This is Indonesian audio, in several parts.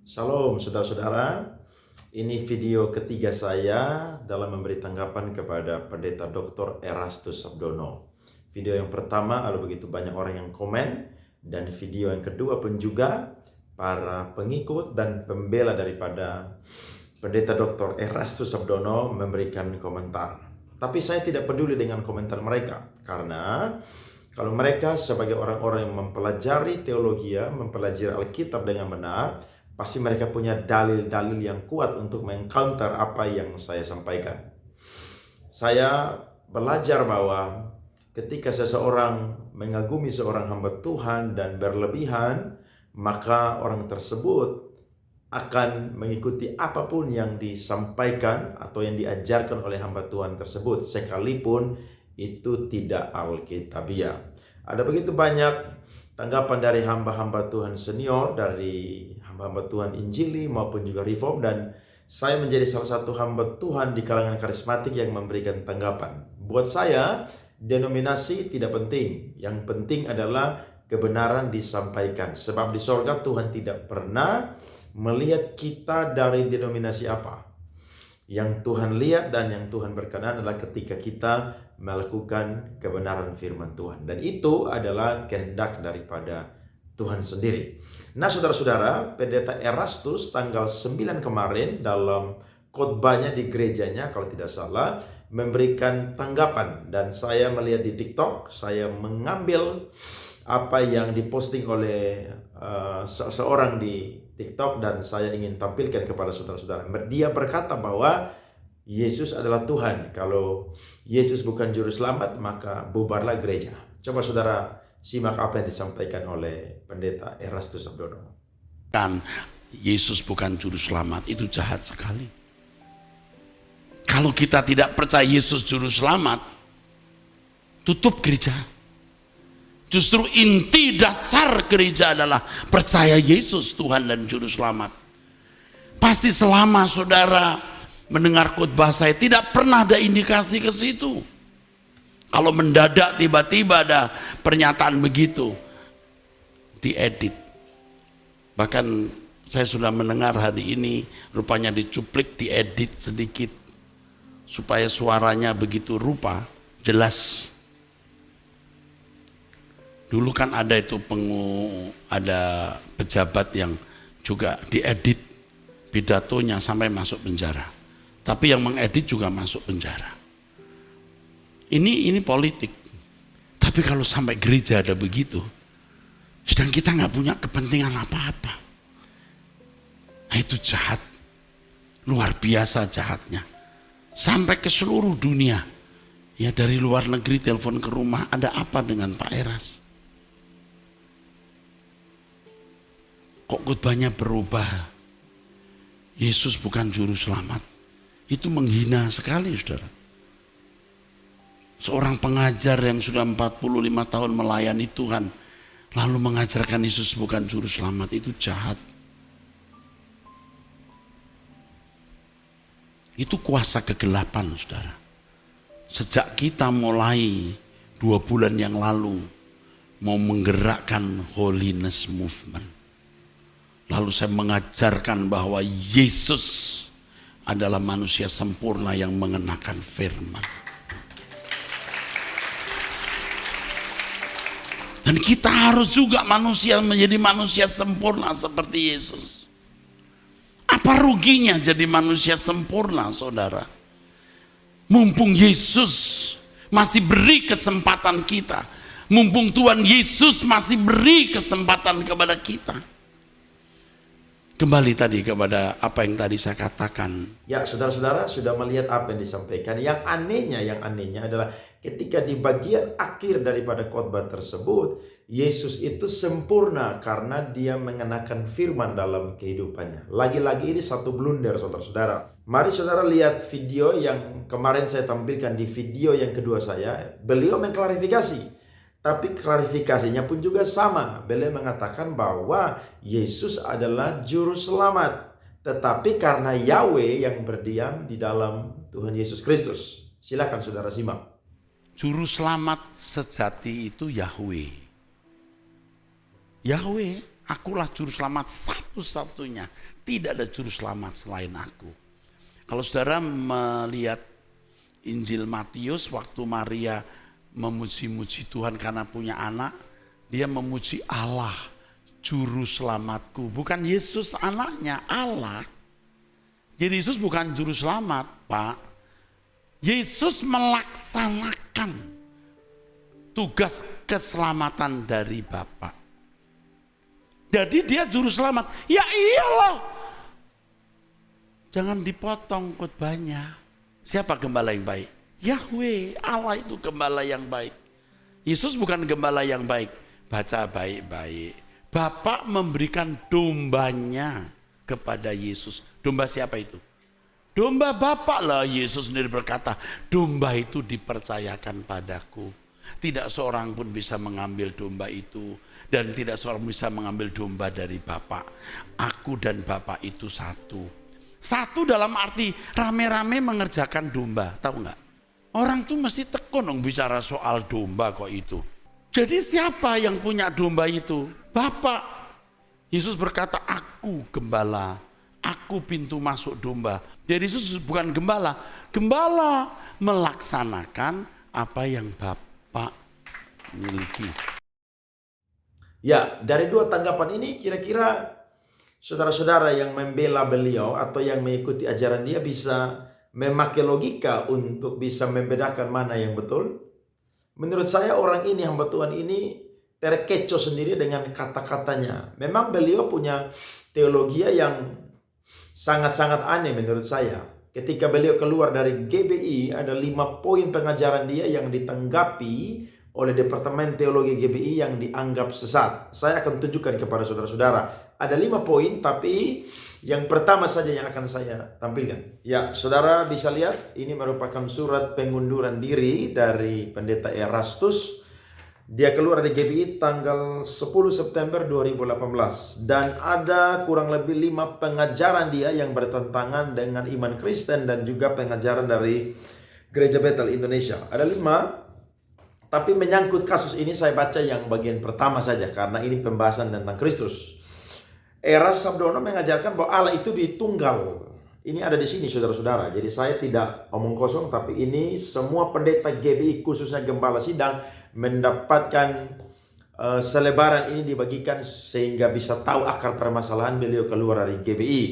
Shalom saudara-saudara, ini video ketiga saya dalam memberi tanggapan kepada Pendeta Dr. Erastus Sabdono. Video yang pertama ada begitu banyak orang yang komen, dan video yang kedua pun juga para pengikut dan pembela daripada Pendeta Dr. Erastus Sabdono memberikan komentar. Tapi saya tidak peduli dengan komentar mereka, karena kalau mereka sebagai orang-orang yang mempelajari teologi, mempelajari Alkitab dengan benar, pasti mereka punya dalil-dalil yang kuat untuk meng-counter apa yang saya sampaikan. Saya belajar bahwa ketika seseorang mengagumi seorang hamba Tuhan dan berlebihan, maka orang tersebut akan mengikuti apapun yang disampaikan atau yang diajarkan oleh hamba Tuhan tersebut, sekalipun itu tidak alkitabiah. Ada begitu banyak tanggapan dari hamba-hamba Tuhan senior, dari hamba-hamba Tuhan Injili maupun juga Reform, dan saya menjadi salah satu hamba Tuhan di kalangan karismatik yang memberikan tanggapan. Buat saya, denominasi tidak penting. Yang penting adalah kebenaran disampaikan. Sebab di sorga Tuhan tidak pernah melihat kita dari denominasi apa. Yang Tuhan lihat dan yang Tuhan berkenan adalah ketika kita melakukan kebenaran firman Tuhan. Dan itu adalah kehendak daripada Tuhan sendiri. Nah saudara-saudara, Pendeta Erastus tanggal 9 kemarin dalam khotbahnya di gerejanya, kalau tidak salah, memberikan tanggapan. Dan saya melihat di TikTok, saya mengambil apa yang diposting oleh seseorang di TikTok dan saya ingin tampilkan kepada saudara-saudara. Dia berkata bahwa Yesus adalah Tuhan. Kalau Yesus bukan juru selamat, maka bubarlah gereja. Coba saudara simak apa yang disampaikan oleh Pendeta Erastus Sabdono. Kan Yesus bukan juru selamat, itu jahat sekali. Kalau kita tidak percaya Yesus juru selamat, tutup gereja. Justru inti dasar gereja adalah percaya Yesus Tuhan dan juru selamat. Pasti selama saudara mendengar khotbah saya tidak pernah ada indikasi ke situ. Kalau mendadak tiba-tiba ada pernyataan begitu, diedit. Bahkan saya sudah mendengar hari ini rupanya dicuplik, diedit sedikit supaya suaranya begitu rupa jelas. Dulu kan ada itu ada pejabat yang juga diedit pidatonya sampai masuk penjara. Tapi yang mengedit juga masuk penjara. Ini politik. Tapi kalau sampai gereja ada begitu, sedang kita nggak punya kepentingan apa-apa. Nah itu jahat. Luar biasa jahatnya. Sampai ke seluruh dunia. Ya dari luar negeri telepon ke rumah, ada apa dengan Pak Eras? Kok khotbahnya berubah? Yesus bukan juru selamat. Itu menghina sekali saudara. Seorang pengajar yang sudah 45 tahun melayani Tuhan, lalu mengajarkan Yesus bukan juru selamat, itu jahat. Itu kuasa kegelapan saudara. Sejak kita mulai 2 bulan yang lalu mau menggerakkan holiness movement, lalu saya mengajarkan bahwa Yesus adalah manusia sempurna yang mengenakan firman. Dan kita harus juga menjadi manusia sempurna seperti Yesus. Apa ruginya jadi manusia sempurna saudara? Mumpung Yesus masih beri kesempatan kita. Mumpung Tuhan Yesus masih beri kesempatan kepada kita. Kembali tadi kepada apa yang tadi saya katakan. Ya, saudara-saudara sudah melihat apa yang disampaikan. Yang anehnya adalah ketika di bagian akhir daripada khotbah tersebut, Yesus itu sempurna karena dia mengenakan firman dalam kehidupannya. Lagi-lagi ini satu blunder saudara-saudara. Mari saudara lihat video yang kemarin saya tampilkan di video yang kedua saya. Beliau mengklarifikasi. Tapi klarifikasinya pun juga sama. Beliau mengatakan bahwa Yesus adalah juru selamat. Tetapi karena Yahweh yang berdiam di dalam Tuhan Yesus Kristus. Silakan saudara simak. Juru selamat sejati itu Yahweh. Yahweh Akulah juru selamat satu-satunya. Tidak ada juru selamat selain aku. Kalau saudara melihat Injil Matius waktu Maria memuji-muji Tuhan karena punya anak, dia memuji Allah, juru selamatku. Bukan Yesus anaknya, Allah. Jadi Yesus bukan juru selamat, Pak. Yesus melaksanakan tugas keselamatan dari Bapa. Jadi dia juru selamat. Ya iyalah. Jangan dipotong khotbahnya. Siapa gembala yang baik? Yahweh, Allah itu gembala yang baik. Yesus bukan gembala yang baik. Baca baik-baik. Bapa memberikan dombanya kepada Yesus. Domba siapa itu? Domba Bapa lah. Yesus sendiri berkata, domba itu dipercayakan padaku. Tidak seorang pun bisa mengambil domba itu. Dan tidak seorang bisa mengambil domba dari Bapa. Aku dan Bapa itu satu. Satu dalam arti rame-rame mengerjakan domba. Tahu nggak? Orang tuh mesti tekun dong bicara soal domba kok itu. Jadi siapa yang punya domba itu? Bapa. Yesus berkata, aku gembala. Aku pintu masuk domba. Jadi Yesus bukan gembala. Gembala melaksanakan apa yang Bapa miliki. Ya, dari dua tanggapan ini kira-kira saudara-saudara yang membela beliau atau yang mengikuti ajaran dia bisa memakai logika untuk bisa membedakan mana yang betul. Menurut saya orang ini, hamba Tuhan ini terkecoh sendiri dengan kata-katanya. Memang beliau punya teologi yang sangat-sangat aneh menurut saya. Ketika beliau keluar dari GBI, ada 5 poin pengajaran dia yang ditanggapi oleh Departemen Teologi GBI yang dianggap sesat. Saya akan tunjukkan kepada saudara-saudara. Ada 5 poin, tapi yang pertama saja yang akan saya tampilkan. Ya, saudara bisa lihat, ini merupakan surat pengunduran diri dari Pendeta Erastus. Dia keluar dari GBI tanggal 10 September 2018. Dan ada kurang lebih 5 pengajaran dia yang bertentangan dengan iman Kristen dan juga pengajaran dari Gereja Bethel Indonesia. Ada 5. Tapi menyangkut kasus ini saya baca yang bagian pertama saja karena ini pembahasan tentang Kristus. Erastus Sabdono mengajarkan bahwa Allah itu ditunggal. Ini ada di sini saudara-saudara. Jadi saya tidak omong kosong, tapi ini semua pendeta GBI khususnya gembala sidang mendapatkan selebaran ini dibagikan sehingga bisa tahu akar permasalahan beliau keluar dari GBI.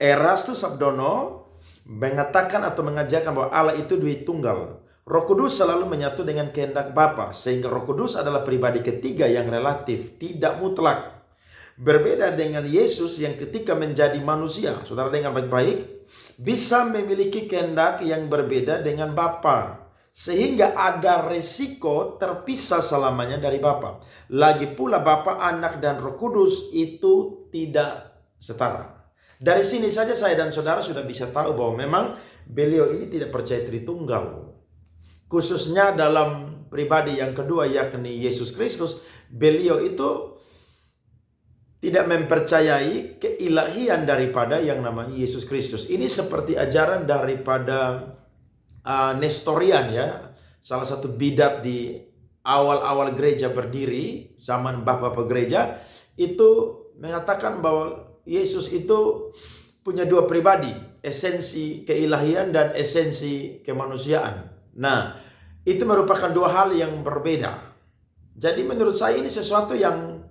Erastus Sabdono mengatakan atau mengajarkan bahwa Allah itu Dwitunggal. Roh Kudus selalu menyatu dengan kehendak Bapa, sehingga Roh Kudus adalah pribadi ketiga yang relatif, tidak mutlak. Berbeda dengan Yesus yang ketika menjadi manusia, saudara dengar baik-baik, bisa memiliki kehendak yang berbeda dengan Bapa, sehingga ada resiko terpisah selamanya dari Bapa. Lagi pula Bapa, Anak, dan Roh Kudus itu tidak setara. Dari sini saja saya dan saudara sudah bisa tahu bahwa memang beliau ini tidak percaya Tritunggal. Khususnya dalam pribadi yang kedua yakni Yesus Kristus, beliau itu tidak mempercayai keilahian daripada yang namanya Yesus Kristus. Ini seperti ajaran daripada Nestorian ya, salah satu bidat di awal-awal gereja berdiri, zaman bapak-bapak gereja, itu mengatakan bahwa Yesus itu punya 2 pribadi, esensi keilahian dan esensi kemanusiaan. Nah, itu merupakan 2 hal yang berbeda. Jadi menurut saya ini sesuatu yang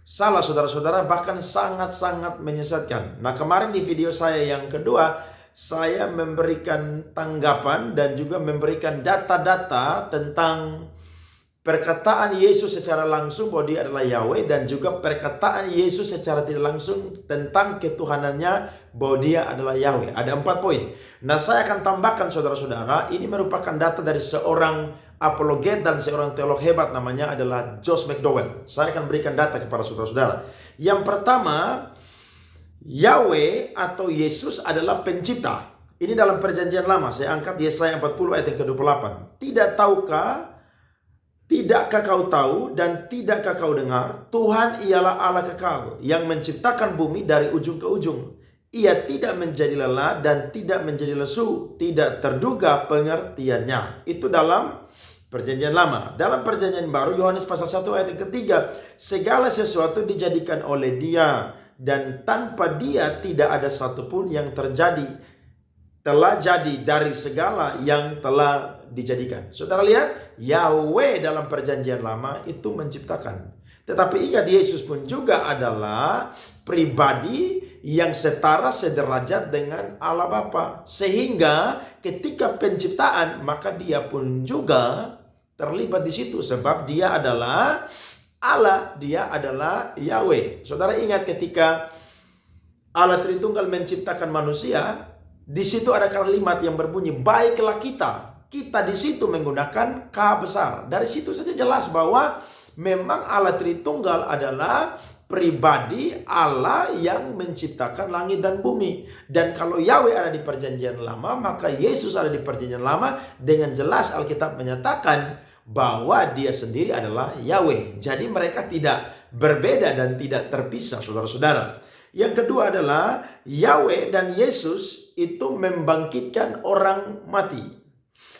salah saudara-saudara, bahkan sangat-sangat menyesatkan. Nah, kemarin di video saya yang kedua, saya memberikan tanggapan dan juga memberikan data-data tentang perkataan Yesus secara langsung bahwa dia adalah Yahweh, dan juga perkataan Yesus secara tidak langsung tentang ketuhanannya bahwa dia adalah Yahweh. Ada 4 poin. Nah, saya akan tambahkan saudara-saudara, ini merupakan data dari seorang apologet dan seorang teolog hebat, namanya adalah Josh McDowell. Saya akan berikan data kepada saudara-saudara. Yang pertama, Yahweh atau Yesus adalah pencipta. Ini dalam perjanjian lama. Saya angkat Yesaya 40 ayat yang ke-28. Tidakkah kau tahu dan tidakkah kau dengar? Tuhan ialah Allah kekal yang menciptakan bumi dari ujung ke ujung. Ia tidak menjadi lelah dan tidak menjadi lesu, tidak terduga pengertiannya. Itu dalam Perjanjian Lama. Dalam Perjanjian Baru, Yohanes pasal 1 ayat yang ketiga, segala sesuatu dijadikan oleh Dia, dan tanpa Dia tidak ada satupun yang terjadi. Telah jadi dari segala yang telah dijadikan. Saudara lihat, Yahweh dalam Perjanjian Lama itu menciptakan. Tetapi ingat, Yesus pun juga adalah pribadi yang setara sederajat dengan Allah Bapa. Sehingga ketika penciptaan, maka Dia pun juga terlibat di situ, sebab Dia adalah Allah, Dia adalah Yahweh. Saudara ingat ketika Allah Tritunggal menciptakan manusia, di situ ada kalimat yang berbunyi, baiklah kita. Kita di situ menggunakan K besar. Dari situ saja jelas bahwa memang Allah Tritunggal adalah pribadi Allah yang menciptakan langit dan bumi. Dan kalau Yahweh ada di Perjanjian Lama, maka Yesus ada di Perjanjian Lama. Dengan jelas Alkitab menyatakan bahwa Dia sendiri adalah Yahweh. Jadi mereka tidak berbeda dan tidak terpisah, saudara-saudara. Yang kedua adalah Yahweh dan Yesus itu membangkitkan orang mati.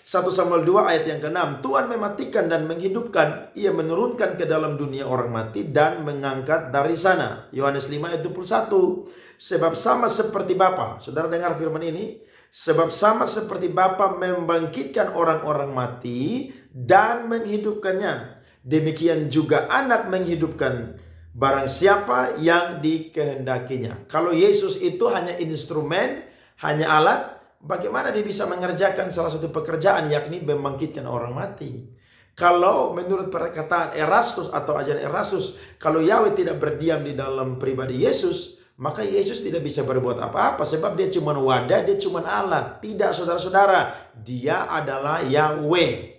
1 Samuel 2 ayat yang ke-6. Tuhan mematikan dan menghidupkan. Ia menurunkan ke dalam dunia orang mati dan mengangkat dari sana. Yohanes 5 ayat 21. Sebab sama seperti Bapa. Saudara dengar firman ini. Sebab sama seperti Bapa membangkitkan orang-orang mati dan menghidupkannya, demikian juga Anak menghidupkan barang siapa yang dikehendakinya. Kalau Yesus itu hanya instrumen, hanya alat, bagaimana Dia bisa mengerjakan salah satu pekerjaan, yakni membangkitkan orang mati? Kalau menurut perkataan Erastus atau ajaran Erastus, kalau Yahweh tidak berdiam di dalam pribadi Yesus, maka Yesus tidak bisa berbuat apa-apa, sebab Dia cuma wadah, Dia cuma alat. Tidak, saudara-saudara, Dia adalah Yahweh.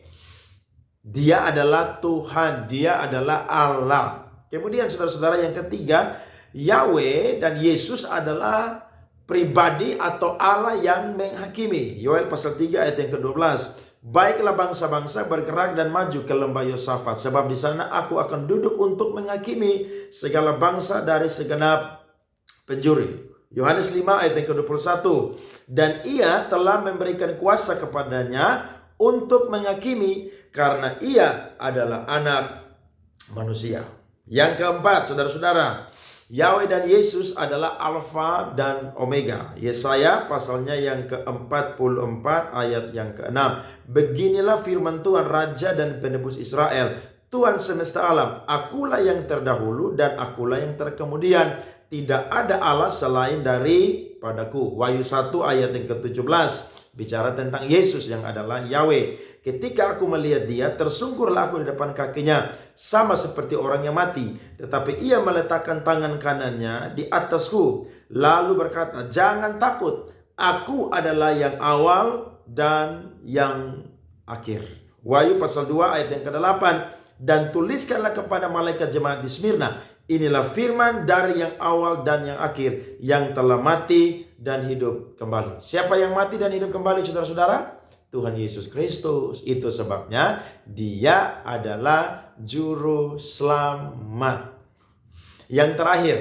Dia adalah Tuhan, Dia adalah Allah. Kemudian saudara-saudara, yang ketiga, Yahweh dan Yesus adalah pribadi atau Allah yang menghakimi. Yoel pasal 3 ayat yang ke-12. Baiklah bangsa-bangsa bergerak dan maju ke lembah Yosafat, sebab di sana aku akan duduk untuk menghakimi segala bangsa dari segenap penjuru. Yohanes 5 ayat yang ke-21. Dan Ia telah memberikan kuasa kepadanya untuk menghakimi, karena Ia adalah Anak manusia. Yang keempat, saudara-saudara, Yahweh dan Yesus adalah Alfa dan Omega. Yesaya pasalnya yang ke-44 ayat yang ke-6. Beginilah firman Tuhan, Raja dan Penebus Israel, Tuhan semesta alam, akulah yang terdahulu dan akulah yang terkemudian. Tidak ada Allah selain daripadaku. Wahyu 1 ayat yang ke-17 bicara tentang Yesus yang adalah Yahweh. Ketika aku melihat Dia, tersungkurlah aku di depan kakinya, sama seperti orang yang mati. Tetapi Ia meletakkan tangan kanannya di atasku, lalu berkata, jangan takut, aku adalah yang awal dan yang akhir. Wahyu pasal 2 ayat yang ke-8. Dan tuliskanlah kepada malaikat jemaat di Smyrna, inilah firman dari yang awal dan yang akhir, yang telah mati dan hidup kembali. Siapa yang mati dan hidup kembali, saudara-saudara? Tuhan Yesus Kristus. Itu sebabnya Dia adalah juru selamat. Yang terakhir,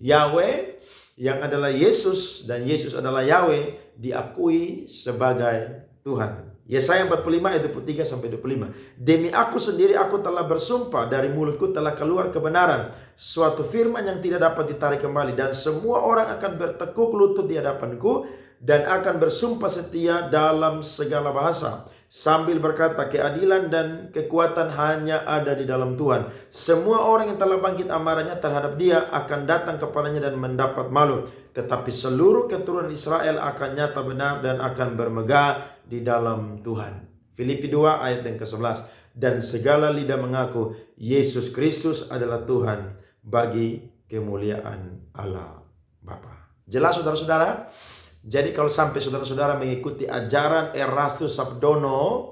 Yahweh yang adalah Yesus dan Yesus adalah Yahweh diakui sebagai Tuhan. Yesaya 45 ayat 23 sampai 25. Demi aku sendiri aku telah bersumpah, dari mulutku telah keluar kebenaran, suatu firman yang tidak dapat ditarik kembali, dan semua orang akan bertekuk lutut di hadapanku dan akan bersumpah setia dalam segala bahasa, sambil berkata, keadilan dan kekuatan hanya ada di dalam Tuhan. Semua orang yang telah bangkit amarahnya terhadap Dia akan datang kepadanya dan mendapat malu. Tetapi seluruh keturunan Israel akan nyata benar dan akan bermegah di dalam Tuhan. Filipi 2 ayat yang ke-11. Dan segala lidah mengaku Yesus Kristus adalah Tuhan, bagi kemuliaan Allah Bapa. Jelas, saudara-saudara? Jadi kalau sampai saudara-saudara mengikuti ajaran Erastus Sabdono,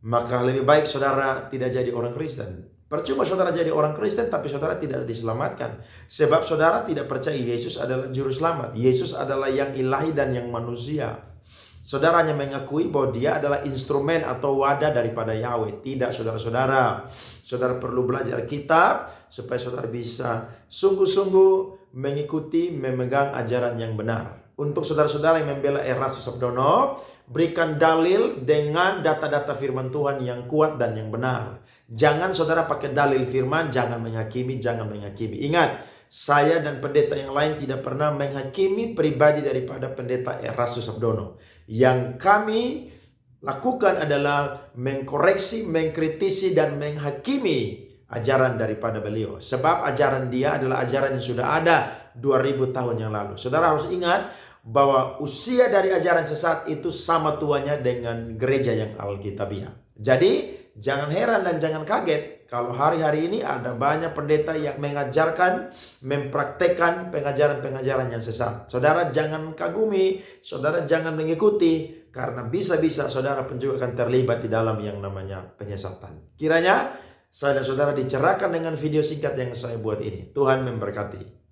maka lebih baik saudara tidak jadi orang Kristen. Percuma saudara jadi orang Kristen tapi saudara tidak diselamatkan. Sebab saudara tidak percaya Yesus adalah juru selamat. Yesus adalah yang ilahi dan yang manusia. Saudara hanya mengakui bahwa Dia adalah instrumen atau wadah daripada Yahweh. Tidak, saudara-saudara. Saudara perlu belajar kitab supaya saudara bisa sungguh-sungguh mengikuti, memegang ajaran yang benar. Untuk saudara-saudara yang membela Erastus Sabdono, berikan dalil dengan data-data firman Tuhan yang kuat dan yang benar. Jangan saudara pakai dalil firman, jangan menghakimi, jangan menghakimi. Ingat, saya dan pendeta yang lain tidak pernah menghakimi pribadi daripada pendeta Erastus Sabdono. Yang kami lakukan adalah mengkoreksi, mengkritisi, dan menghakimi ajaran daripada beliau. Sebab ajaran dia adalah ajaran yang sudah ada 2000 tahun yang lalu. Saudara harus ingat bahwa usia dari ajaran sesat itu sama tuanya dengan gereja yang Alkitabiah. Jadi jangan heran dan jangan kaget kalau hari-hari ini ada banyak pendeta yang mengajarkan, mempraktekkan pengajaran-pengajaran yang sesat. Saudara jangan kagumi, saudara jangan mengikuti, karena bisa-bisa saudara pun juga akan terlibat di dalam yang namanya penyesatan. Kiranya saya dan saudara dicerahkan dengan video singkat yang saya buat ini. Tuhan memberkati.